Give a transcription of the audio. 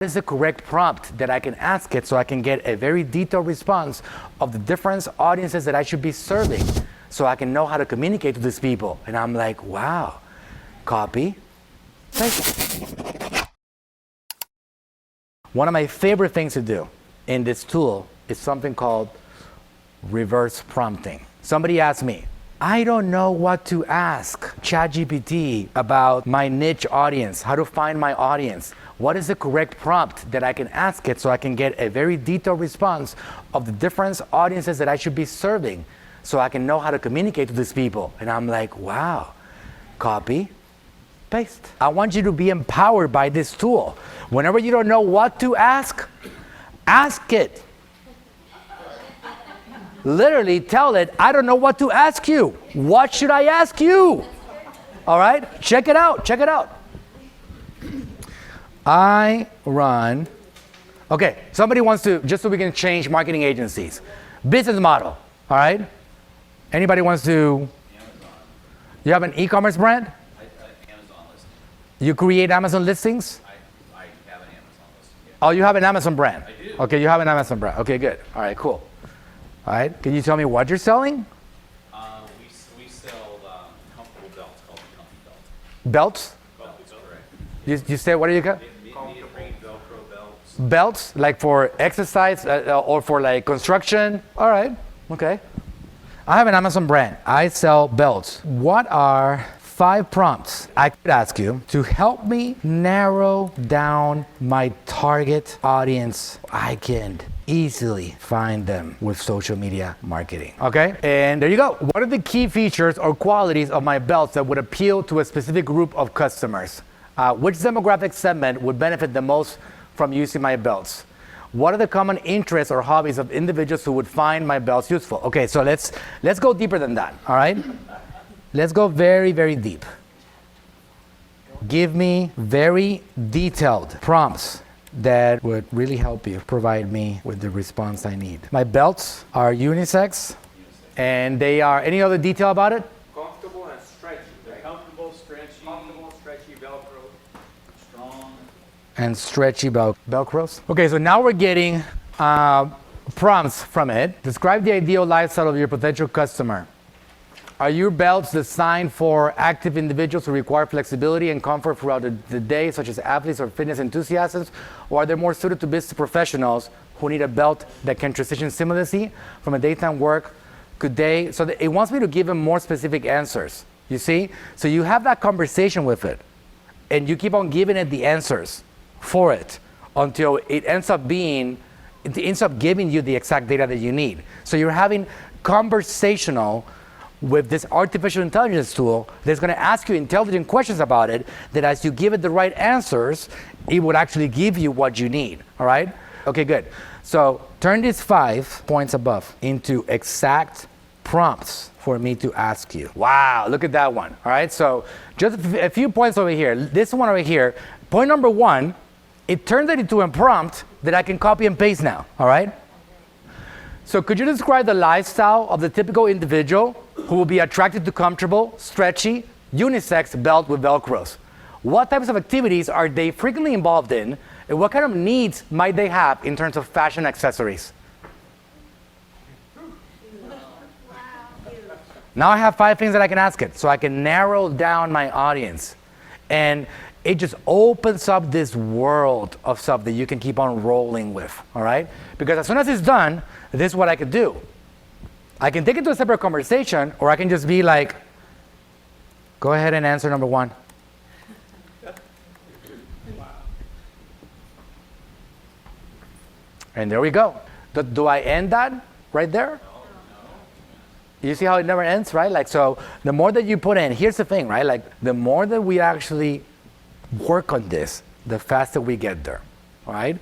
is the correct prompt that I can ask it so I can get a very detailed response of the different audiences that I should be serving so I can know how to communicate to these people. And I'm like, wow, copy, paste. One of my favorite things to do in this tool is something called reverse prompting. Somebody asked me, I don't know what to ask ChatGPT about my niche audience, how to find my audience. What is the correct prompt that I can ask it so I can get a very detailed response of the different audiences that I should be serving so I can know how to communicate to these people? And I'm like, wow, copy, paste. I want you to be empowered by this tool. Whenever you don't know what to ask it. Literally tell it, I don't know what to ask you. What should I ask you? All right, check it out, check it out. I run, okay, somebody wants to, just so we can change marketing agencies. Business model, all right? Anybody wants to? Amazon. You have an e-commerce brand? Amazon listing. You create Amazon listings? I have an Amazon listing. Yeah. Oh, you have an Amazon brand? I do. Okay, you have an Amazon brand. Okay, good. All right, cool. All right, can you tell me what you're selling? We sell comfortable belts called the Comfy Belt. Belts? Belts, correct. You say, what do you got? Medium-range Velcro belts. Belts, like for exercise or for like construction? All right, okay. I have an Amazon brand. I sell belts. What are 5 prompts I could ask you to help me narrow down my target audience? I can easily find them with social media marketing. Okay, and there you go. What are the key features or qualities of my belts that would appeal to a specific group of customers? Which demographic segment would benefit the most from using my belts? What are the common interests or hobbies of individuals who would find my belts useful? Okay, so let's go deeper than that, all right? Let's go very, very deep. Give me very detailed prompts that would really help you provide me with the response I need. My belts are unisex, and they are, any other detail about it? Comfortable and stretchy. Right? Comfortable, stretchy Velcro. Strong. And stretchy Velcros. Okay, so now we're getting prompts from it. Describe the ideal lifestyle of your potential customer. Are your belts designed for active individuals who require flexibility and comfort throughout the day, such as athletes or fitness enthusiasts? Or are they more suited to business professionals who need a belt that can transition seamlessly from a daytime work? Could they? So it wants me to give them more specific answers, you see? So you have that conversation with it, and you keep on giving it the answers for it until it ends up giving you the exact data that you need. So you're having conversational with this artificial intelligence tool that's going to ask you intelligent questions about it, that as you give it the right answers, it would actually give you what you need, all right? Okay, good. So turn these 5 points above into exact prompts for me to ask you. Wow, look at that one, all right? So just a few points over here. This one over here, point number 1, it turns it into a prompt that I can copy and paste now, all right? So could you describe the lifestyle of the typical individual who will be attracted to comfortable, stretchy, unisex belt with Velcros? What types of activities are they frequently involved in, and what kind of needs might they have in terms of fashion accessories? Now I have 5 things that I can ask it, so I can narrow down my audience. And it just opens up this world of stuff that you can keep on rolling with, all right? Because as soon as it's done, this is what I could do. I can take it to a separate conversation, or I can just be like, go ahead and answer number 1. And there we go. Do I end that right there? You see how it never ends, right? Like, so the more that you put in, here's the thing, right? Like, the more that we actually work on this, the faster we get there, all right?